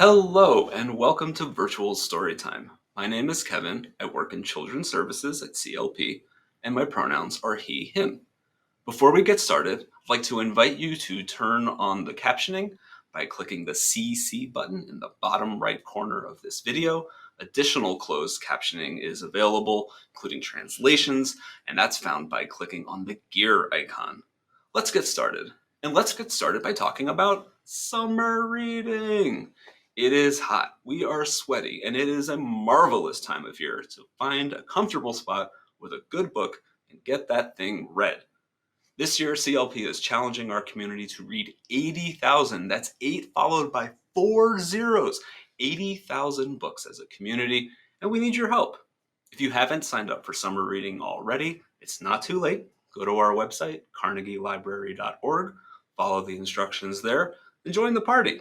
Hello and welcome to Virtual Storytime. My name is Kevin. I work in Children's Services at CLP, and my pronouns are he, him. Before we get started, I'd like to invite you to turn on the captioning by clicking the CC button in the bottom right corner of this video. Additional closed captioning is available, including translations, and that's found by clicking on the gear icon. Let's get started. And let's get started by talking about summer reading. It is hot, we are sweaty, and it is a marvelous time of year to find a comfortable spot with a good book and get that thing read. This year, CLP is challenging our community to read 80,000. That's 8 followed by 4 zeros. 80,000 books as a community, and we need your help. If you haven't signed up for summer reading already, it's not too late. Go to our website, carnegielibrary.org, follow the instructions there, and join the party.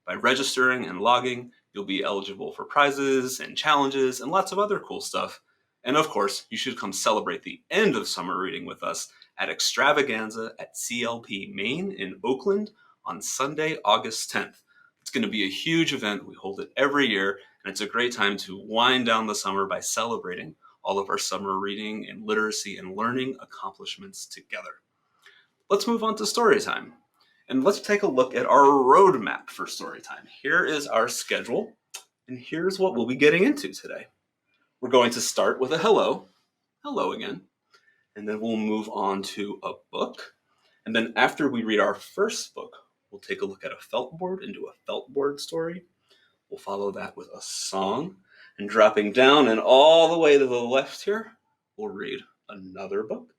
By registering and logging, you'll be eligible for prizes and challenges and lots of other cool stuff. And of course, you should come celebrate the end of summer reading with us at Extravaganza at CLP Main in Oakland on Sunday, August 10th. It's going to be a huge event. We hold it every year, and it's a great time to wind down the summer by celebrating all of our summer reading and literacy and learning accomplishments together. Let's move on to story time. And let's take a look at our roadmap for story time. Here is our schedule, and here's what we'll be getting into today. We're going to start with a hello again, and then we'll move on to a book. And then after we read our first book, we'll take a look at a felt board and do a felt board story. We'll follow that with a song, and dropping down and all the way to the left here, we'll read another book.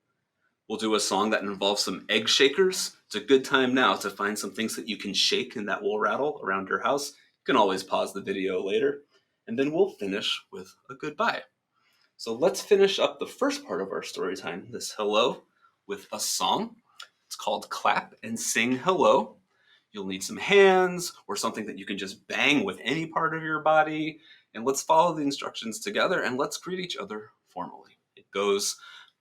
We'll do a song that involves some egg shakers. It's a good time now to find some things that you can shake and that will rattle around your house. You can always pause the video later. And then we'll finish with a goodbye. So let's finish up the first part of our story time, this hello, with a song. It's called Clap and Sing Hello. You'll need some hands or something that you can just bang with any part of your body. And let's follow the instructions together and let's greet each other formally. It goes,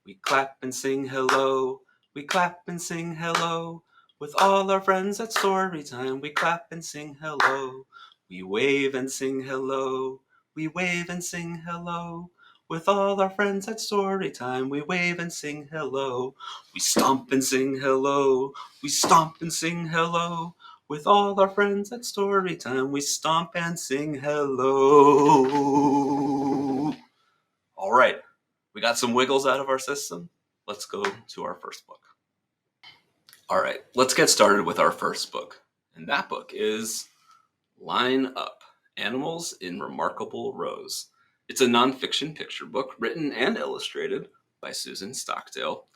we clap and sing hello, we clap and sing hello. With all our friends at Storytime, we clap and sing hello. We wave and sing hello, we wave and sing hello. With all our friends at Storytime, we wave and sing hello. We stomp and sing hello, we stomp and sing hello. With all our friends at Storytime, we stomp and sing hello. All right. We got some wiggles out of our system. Let's go to our first book. All right, let's get started with our first book. And that book is Line Up, Animals in Remarkable Rows. It's a nonfiction picture book written and illustrated by Susan Stockdale.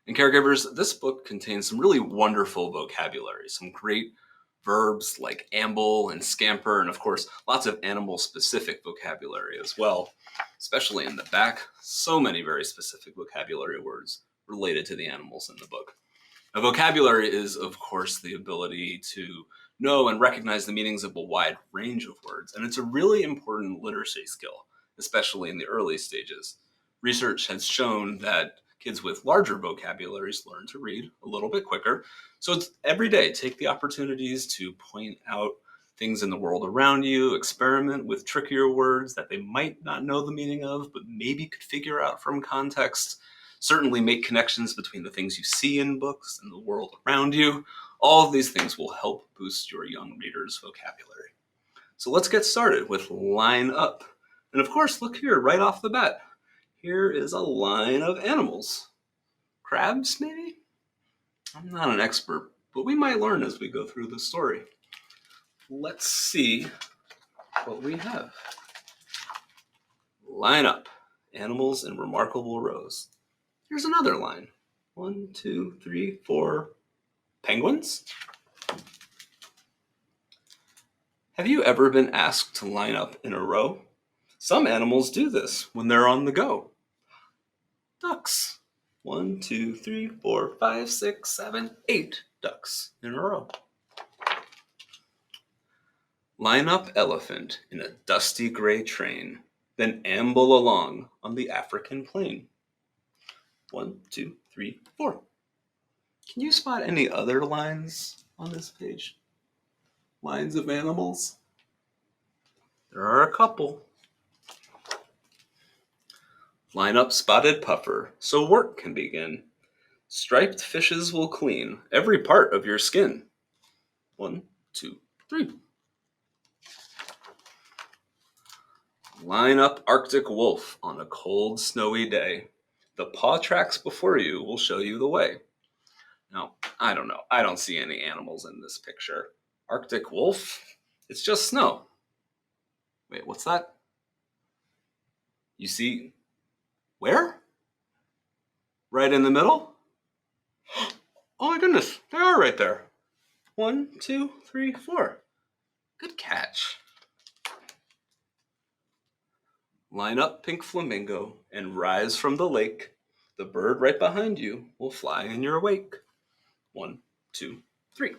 And caregivers, this book contains some really wonderful vocabulary, some great verbs like amble and scamper, and of course, lots of animal-specific vocabulary as well, especially in the back. So many very specific vocabulary words related to the animals in the book. Now, vocabulary is, of course, the ability to know and recognize the meanings of a wide range of words, and it's a really important literacy skill, especially in the early stages. Research has shown that kids with larger vocabularies learn to read a little bit quicker. So it's every day, take the opportunities to point out things in the world around you, experiment with trickier words that they might not know the meaning of, but maybe could figure out from context. Certainly make connections between the things you see in books and the world around you. All of these things will help boost your young readers' vocabulary. So let's get started with Line Up. And of course, look here, right off the bat. Here is a line of animals. Crabs, maybe? I'm not an expert, but we might learn as we go through the story. Let's see what we have. Line up, animals in remarkable rows. Here's another line. 1, 2, 3, 4 penguins. Have you ever been asked to line up in a row? Some animals do this when they're on the go. Ducks. 1, 2, 3, 4, 5, 6, 7, 8 ducks in a row. Line up elephant in a dusty gray train, then amble along on the African plain. 1, 2, 3, 4. Can you spot any other lines on this page? Lines of animals? There are a couple. Line up spotted puffer so work can begin. Striped fishes will clean every part of your skin. 1, 2, 3. Line up Arctic wolf on a cold, snowy day. The paw tracks before you will show you the way. Now, I don't know. I don't see any animals in this picture. Arctic wolf? It's just snow. Wait, what's that? You see where? Right in the middle? Oh my goodness, they are right there. 1, 2, 3, 4. Good catch. Line up pink flamingo and rise from the lake. The bird right behind you will fly in your wake. 1, 2, 3.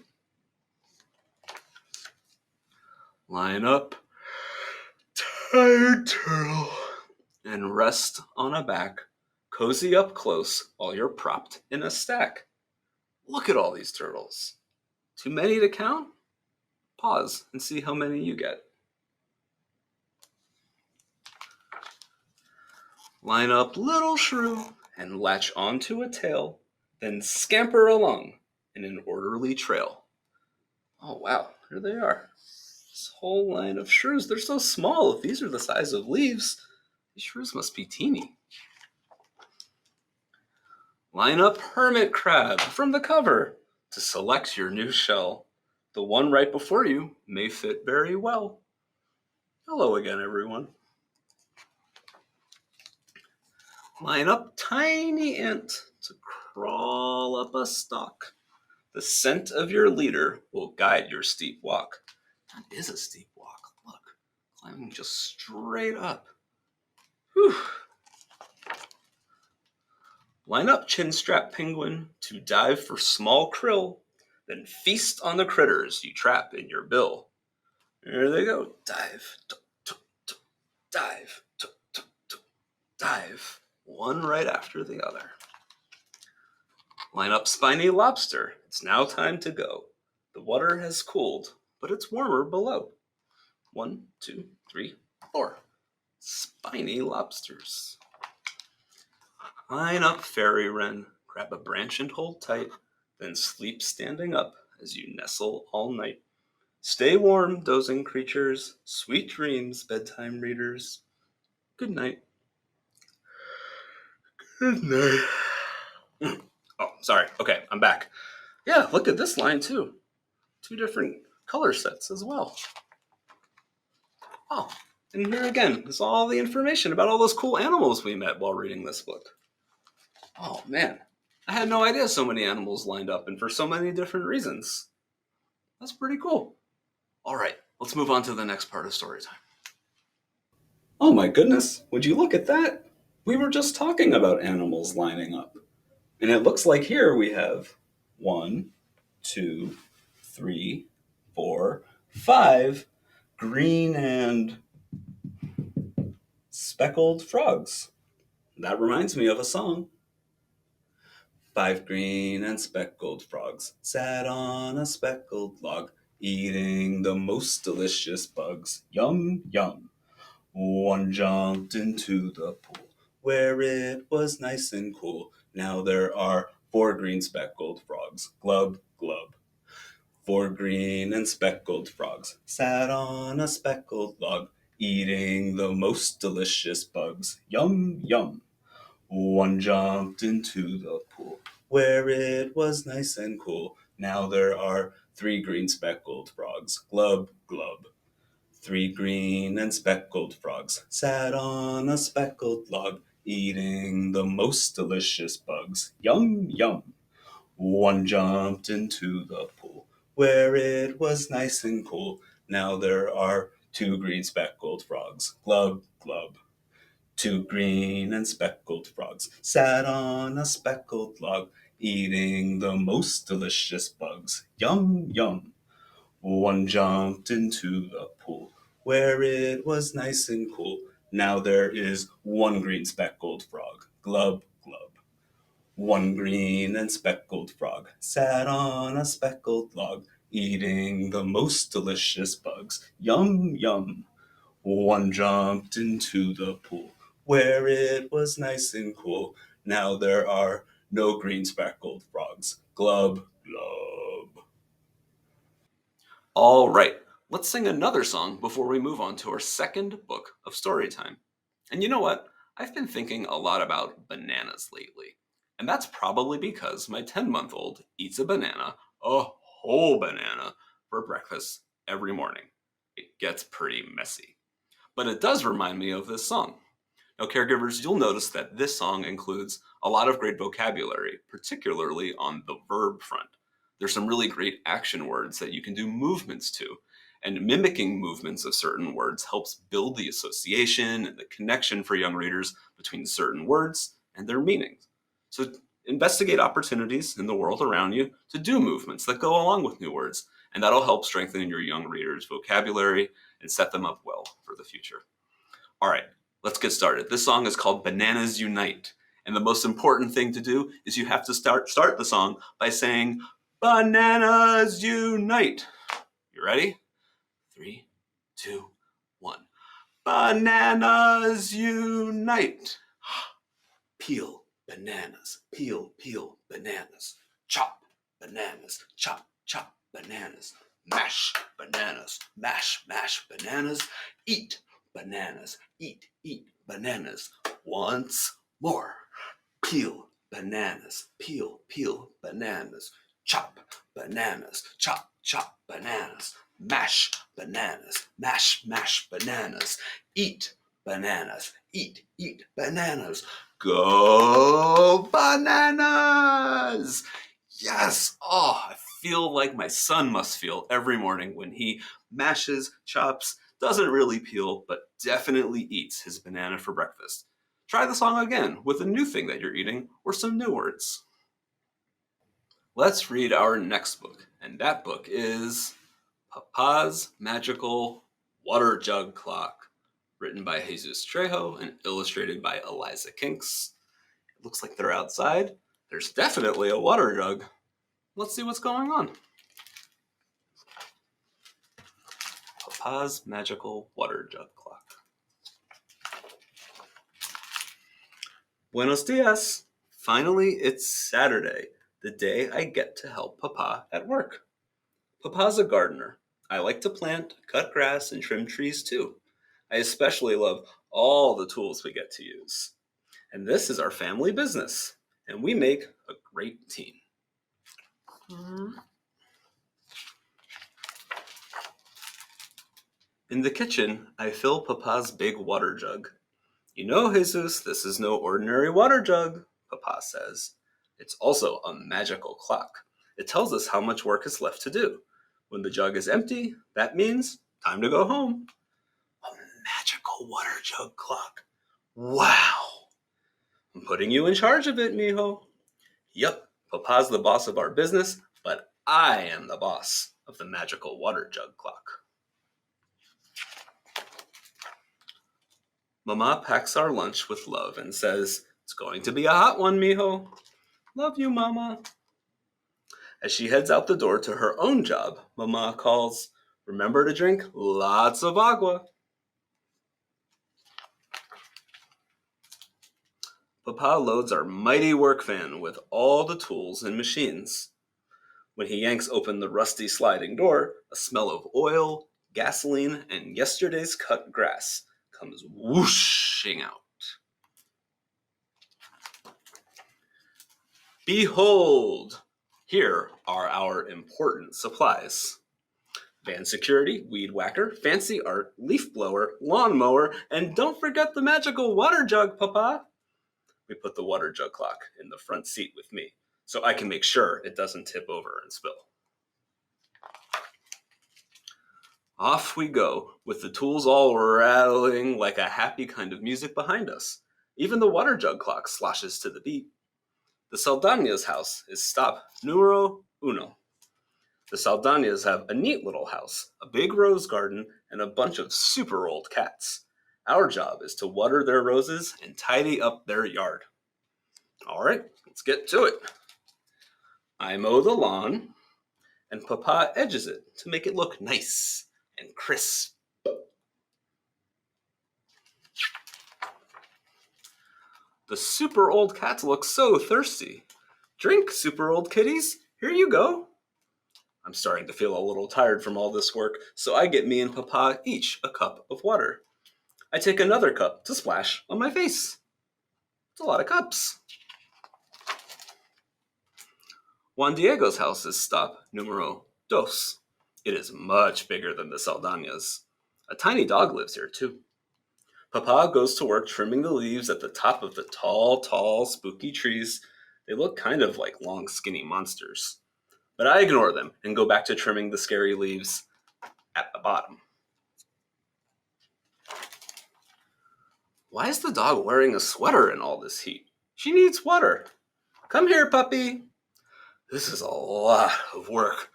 Line up tired turtle and rest on a back. Cozy up close while you're propped in a stack. Look at all these turtles. Too many to count? Pause and see how many you get. Line up little shrew and latch onto a tail, then scamper along in an orderly trail. Oh wow, here they are. This whole line of shrews, they're so small. If these are the size of leaves, these shrews must be teeny. Line up hermit crab from the cover to select your new shell. The one right before you may fit very well. Hello again, everyone. Line up tiny ant to crawl up a stalk. The scent of your leader will guide your steep walk. That is a steep walk. Look, climbing just straight up. Whew. Line up chinstrap penguin to dive for small krill, then feast on the critters you trap in your bill. There they go. Dive, dive, dive. One right after the other. Line up spiny lobster. It's now time to go. The water has cooled, but it's warmer below. 1, 2, 3, 4. Spiny lobsters. Line up fairy wren. Grab a branch and hold tight, then sleep standing up as you nestle all night. Stay warm, dozing creatures. Sweet dreams, bedtime readers. Good night. Good night. Oh, sorry. Okay, I'm back. Yeah, look at this line too. 2 different color sets as well. Oh, and here again is all the information about all those cool animals we met while reading this book. Oh man, I had no idea so many animals lined up and for so many different reasons. That's pretty cool. All right, let's move on to the next part of Storytime. Oh my goodness, would you look at that? We were just talking about animals lining up. And it looks like here we have 1, 2, 3, 4, 5 green and speckled frogs. That reminds me of a song. 5 green and speckled frogs sat on a speckled log, eating the most delicious bugs. Yum, yum. One jumped into the pool where it was nice and cool. Now there are 4 green speckled frogs. Glub, glub. 4 green and speckled frogs sat on a speckled log, eating the most delicious bugs. Yum, yum. One jumped into the pool where it was nice and cool. Now there are 3 green speckled frogs. Glub, glub. 3 green and speckled frogs sat on a speckled log, eating the most delicious bugs. Yum, yum. One jumped into the pool where it was nice and cool. Now there are 2 green speckled frogs. Glub, glub. 2 green and speckled frogs sat on a speckled log, eating the most delicious bugs. Yum, yum. One jumped into the pool where it was nice and cool. Now there is 1 green speckled frog. Glub, glub. 1 green and speckled frog sat on a speckled log, eating the most delicious bugs. Yum, yum. One jumped into the pool where it was nice and cool. Now there are no green speckled frogs. Glub, glub. All right, let's sing another song before we move on to our second book of Storytime. And you know what? I've been thinking a lot about bananas lately. And that's probably because my 10-month-old eats a banana, a whole banana, for breakfast every morning. It gets pretty messy. But it does remind me of this song. Now, caregivers, you'll notice that this song includes a lot of great vocabulary, particularly on the verb front. There's some really great action words that you can do movements to. And mimicking movements of certain words helps build the association and the connection for young readers between certain words and their meanings. So investigate opportunities in the world around you to do movements that go along with new words, and that'll help strengthen your young readers' vocabulary and set them up well for the future. All right, let's get started. This song is called Bananas Unite. And the most important thing to do is you have to start the song by saying, Bananas Unite. You ready? 3, 2, 1. Bananas Unite. Peel bananas, peel, peel bananas. Chop bananas, chop, chop bananas. Mash bananas, mash, mash bananas. Eat bananas, eat, eat bananas. Once more. Peel bananas, peel, peel bananas. Chop bananas, chop, chop bananas. Mash bananas, mash, mash bananas. Eat bananas, eat, eat bananas. Go bananas! Yes! Oh, I feel like my son must feel every morning when he mashes, chops, doesn't really peel, but definitely eats his banana for breakfast. Try the song again with a new thing that you're eating or some new words. Let's read our next book, and that book is Papa's Magical Water-jug Clock, written by Jesús Trejo and illustrated by Eliza Kinks. It looks like they're outside. There's definitely a water jug. Let's see what's going on. Papa's Magical Water-jug Clock. Buenos dias! Finally, it's Saturday, the day I get to help Papa at work. Papa's a gardener. I like to plant, cut grass, and trim trees too. I especially love all the tools we get to use. And this is our family business, and we make a great team. In the kitchen, I fill Papa's big water jug. You know, Jesus, this is no ordinary water jug, Papa says. It's also a magical clock. It tells us how much work is left to do. When the jug is empty, that means time to go home. A magical water jug clock. Wow! I'm putting you in charge of it, mijo. Yup, Papa's the boss of our business, but I am the boss of the magical water jug clock. Mama packs our lunch with love and says, It's going to be a hot one, mijo. Love you, Mama. As she heads out the door to her own job, Mama calls, Remember to drink lots of agua. Papa loads our mighty work van with all the tools and machines. When he yanks open the rusty sliding door, a smell of oil, gasoline, and yesterday's cut grass comes whooshing out. Behold! Here are our important supplies. Van security, weed whacker, fancy art, leaf blower, lawn mower, and don't forget the magical water jug, Papa. We put the water jug clock in the front seat with me, so I can make sure it doesn't tip over and spill. Off we go, with the tools all rattling like a happy kind of music behind us. Even the water jug clock sloshes to the beat. The Saldana's house is stop numero uno. The Saldana's have a neat little house, a big rose garden, and a bunch of super old cats. Our job is to water their roses and tidy up their yard. All right, let's get to it. I mow the lawn, and Papa edges it to make it look nice and crisp. The super old cats look so thirsty. Drink, super old kitties. Here you go. I'm starting to feel a little tired from all this work, so I get me and Papa each a cup of water. I take another cup to splash on my face. It's a lot of cups. Juan Diego's house is stop numero dos. It is much bigger than the Saldañas. A tiny dog lives here too. Papa goes to work trimming the leaves at the top of the tall, spooky trees. They look kind of like long, skinny monsters. But I ignore them and go back to trimming the scary leaves at the bottom. Why is the dog wearing a sweater in all this heat? She needs water. Come here, puppy. This is a lot of work.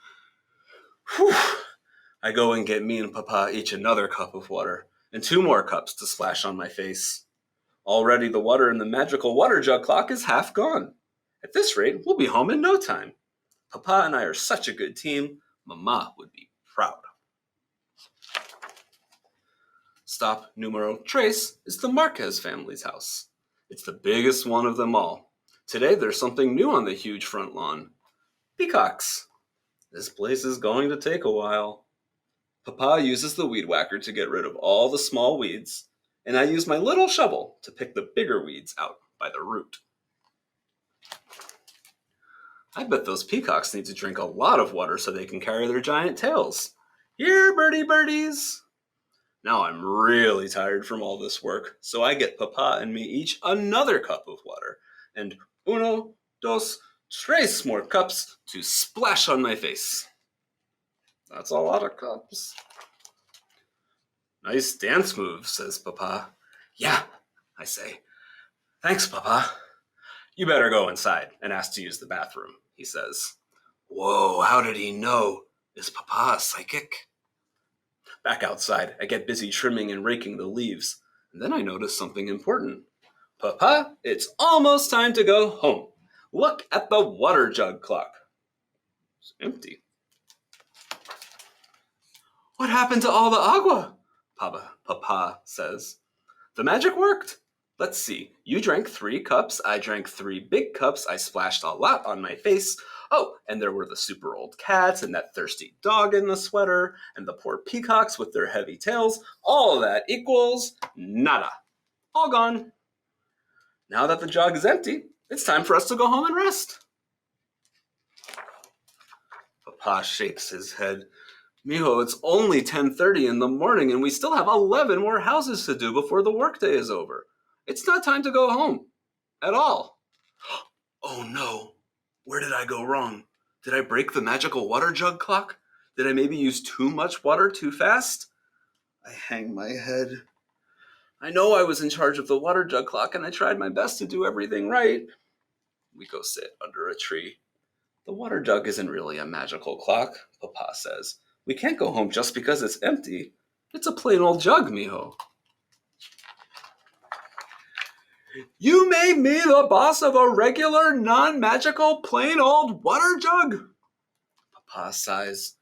Whew. I go and get me and Papa each another cup of water, and 2 more cups to splash on my face. Already the water in the magical water jug clock is half gone. At this rate, we'll be home in no time. Papa and I are such a good team, Mama would be proud. Stop numero tres is the Marquez family's house. It's the biggest one of them all. Today there's something new on the huge front lawn. Peacocks. This place is going to take a while. Papa uses the weed whacker to get rid of all the small weeds, and I use my little shovel to pick the bigger weeds out by the root. I bet those peacocks need to drink a lot of water so they can carry their giant tails. Here, birdies! Now I'm really tired from all this work, so I get Papa and me each another cup of water, and 1, 2, 3 more cups to splash on my face. That's a lot of cups. Nice dance move, says Papa. Yeah, I say. Thanks, Papa. You better go inside and ask to use the bathroom, he says. Whoa, how did he know? Is Papa a psychic? Back outside, I get busy trimming and raking the leaves, and then I notice something important. Papa, it's almost time to go home. Look at the water jug clock. It's empty. What happened to all the agua? Papa says. The magic worked. Let's see. You drank 3 cups. I drank 3 big cups. I splashed a lot on my face. Oh, and there were the super old cats and that thirsty dog in the sweater and the poor peacocks with their heavy tails. All of that equals nada. All gone. Now that the jug is empty, it's time for us to go home and rest. Papa shakes his head. Mijo, it's only 10:30 in the morning and we still have 11 more houses to do before the workday is over. It's not time to go home. At all. Oh no. Where did I go wrong? Did I break the magical water jug clock? Did I maybe use too much water too fast? I hang my head. I know I was in charge of the water jug clock and I tried my best to do everything right. We go sit under a tree. The water jug isn't really a magical clock, Papa says. We can't go home just because it's empty. It's a plain old jug, mijo. You made me the boss of a regular, non-magical, plain old water jug? Papa sighs.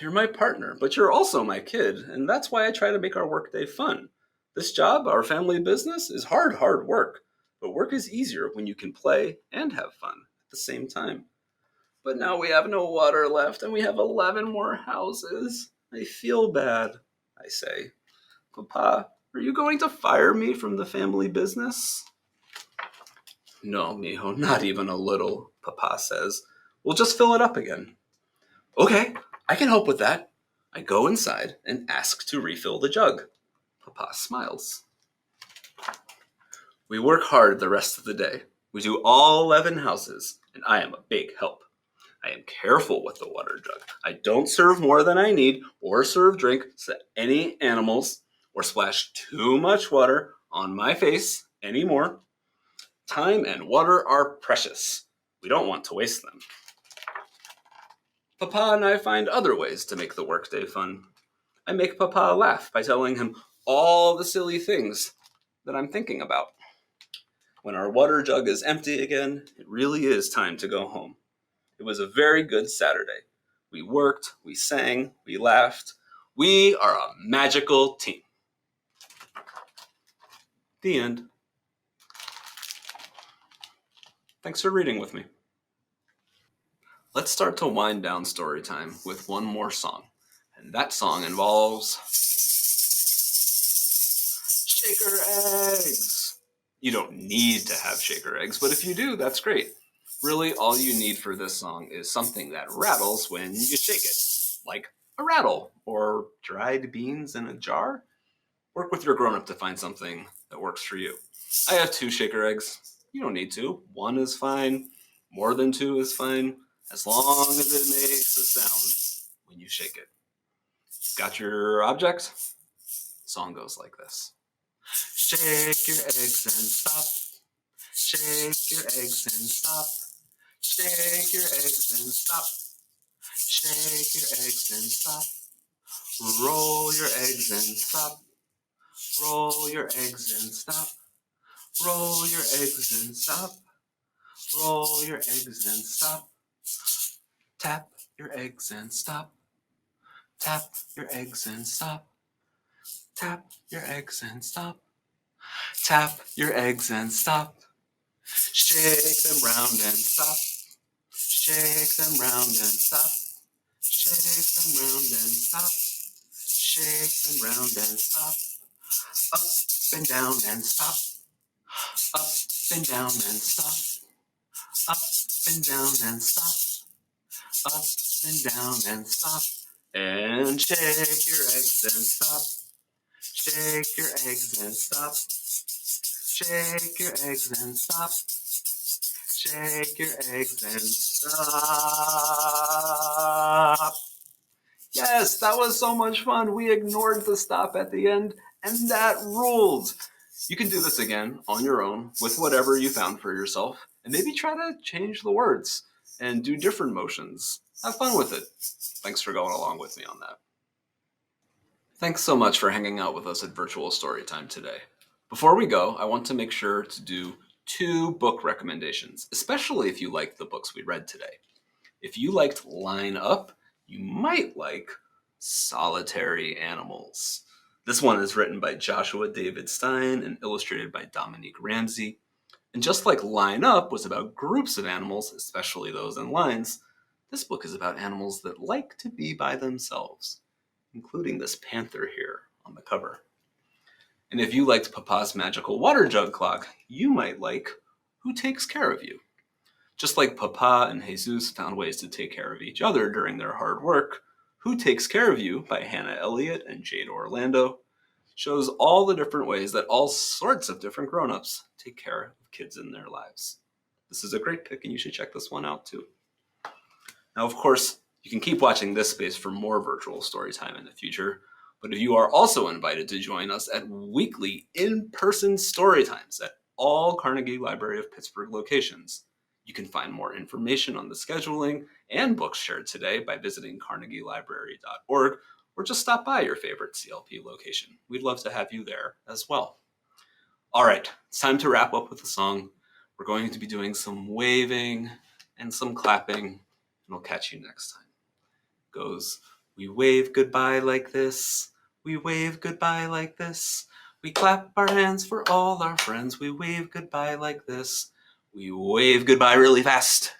You're my partner, but you're also my kid, and that's why I try to make our workday fun. This job, our family business, is hard work, but work is easier when you can play and have fun at the same time. But now we have no water left, and we have 11 more houses. I feel bad, I say. Papa, are you going to fire me from the family business? No, mijo, not even a little, Papa says. We'll just fill it up again. Okay, I can help with that. I go inside and ask to refill the jug. Papa smiles. We work hard the rest of the day. We do all 11 houses, and I am a big help. I am careful with the water jug. I don't serve more than I need or serve drink to any animals or splash too much water on my face anymore. Time and water are precious. We don't want to waste them. Papa and I find other ways to make the workday fun. I make Papa laugh by telling him all the silly things that I'm thinking about. When our water jug is empty again, it really is time to go home. It was a very good Saturday. We worked, we sang, we laughed. We are a magical team. The end. Thanks for reading with me. Let's start to wind down story time with one more song. And that song involves shaker eggs. You don't need to have shaker eggs, but if you do, that's great. Really, all you need for this song is something that rattles when you shake it, like a rattle or dried beans in a jar. Work with your grown-up to find something that works for you. I have 2 shaker eggs. You don't need to. 1 is fine. More than 2 is fine, as long as it makes a sound when you shake it. You've got your object? The song goes like this. Shake your eggs and stop. Shake your eggs and stop. Shake your eggs and stop. Shake your eggs and stop. Roll your eggs and stop. Roll your eggs and stop. Roll your eggs and stop. Roll your eggs and stop. Tap your eggs and stop. Tap your eggs and stop. Tap your eggs and stop. Tap your eggs and stop. Shake them round and stop. Shake them round and stop. Shake them round and stop. Shake them round and stop. Up and down and stop. Up and down and stop. Up and down and stop. Up and down and stop. And shake your eggs and stop. Shake your eggs and stop. Shake your eggs and stop. Shake your eggs and stop. Yes, that was so much fun. We ignored the stop at the end, and that ruled. You can do this again on your own with whatever you found for yourself, and maybe try to change the words and do different motions. Have fun with it. Thanks for going along with me on that. Thanks so much for hanging out with us at Virtual Storytime today. Before we go, I want to make sure to do 2 book recommendations, especially if you liked the books we read today. If you liked Line Up, you might like Solitary Animals. This one is written by Joshua David Stein and illustrated by Dominique Ramsey. And just like Line Up was about groups of animals, especially those in lines, this book is about animals that like to be by themselves, including this panther here on the cover. And if you liked Papa's magical water-jug clock, you might like Who Takes Care of You? Just like Papá and Jesús found ways to take care of each other during their hard work, Who Takes Care of You by Hannah Elliott and Jade Orlando shows all the different ways that all sorts of different grown-ups take care of kids in their lives. This is a great pick, and you should check this one out too. Now, of course, you can keep watching this space for more virtual story time in the future, but if you are also invited to join us at weekly in-person story times at all Carnegie Library of Pittsburgh locations, you can find more information on the scheduling and books shared today by visiting carnegielibrary.org or just stop by your favorite CLP location. We'd love to have you there as well. All right, it's time to wrap up with the song. We're going to be doing some waving and some clapping, and we'll catch you next time. It goes, we wave goodbye like this. We wave goodbye like this. We clap our hands for all our friends. We wave goodbye like this. We wave goodbye really fast.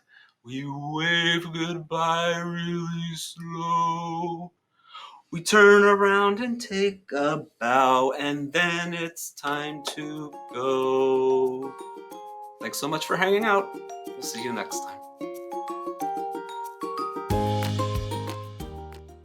We wave goodbye really slow. We turn around and take a bow, and then it's time to go. Thanks so much for hanging out. We'll see you next time.